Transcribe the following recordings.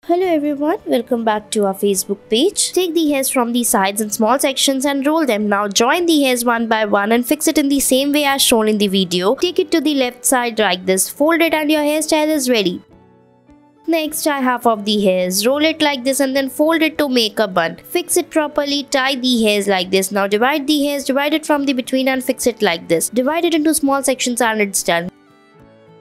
Hello everyone, welcome back to our Facebook page. Take the hairs from the sides in small sections and roll them. Now join the hairs one by one and fix it in the same way as shown in the video. Take it to the left side like this, fold it and your hairstyle is ready. Next, tie half of the hairs, roll it like this and then fold it to make a bun. Fix it properly, tie the hairs like this. Now divide the hairs, divide it from the between and fix it like this. Divide it into small sections and it's done.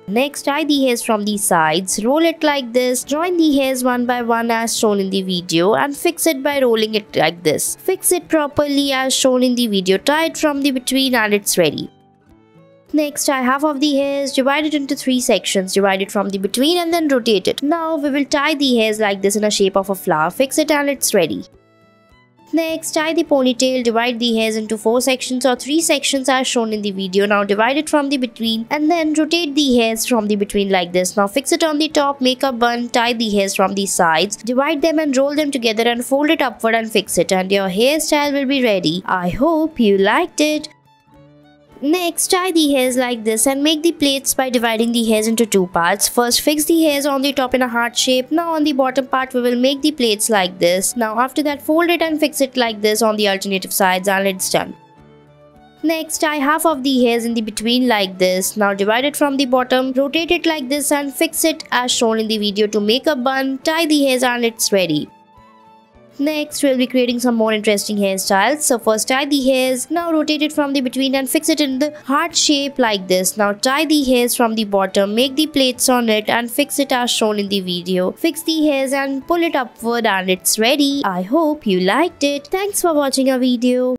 Next, tie the hairs from the sides, roll it like this, join the hairs one by one as shown in the video and fix it by rolling it like this. Fix it properly as shown in the video, tie it from the between and it's ready. Next, tie half of the hairs, divide it into 3 sections, divide it from the between and then rotate it. Now we will tie the hairs like this in a shape of a flower, fix it and it's ready. Next, tie the ponytail, divide the hairs into 4 sections or 3 sections as shown in the video. Now divide it from the between and then rotate the hairs from the between like this. Now fix it on the top, make a bun, tie the hairs from the sides, divide them and roll them together and fold it upward and fix it and your hairstyle will be ready. I hope you liked it. Next, tie the hairs like this and make the plaits by dividing the hairs into 2 parts. First, fix the hairs on the top in a heart shape. Now on the bottom part, we will make the plaits like this. Now after that, fold it and fix it like this on the alternative sides and it's done. Next, tie half of the hairs in the between like this. Now divide it from the bottom, rotate it like this and fix it as shown in the video to make a bun. Tie the hairs and it's ready. Next, we'll be creating some more interesting hairstyles. So first tie the hairs, now rotate it from the between and fix it in the heart shape like this. Now tie the hairs from the bottom, make the plaits on it and fix it as shown in the video. Fix the hairs and pull it upward and it's ready. I hope you liked it. Thanks for watching our video.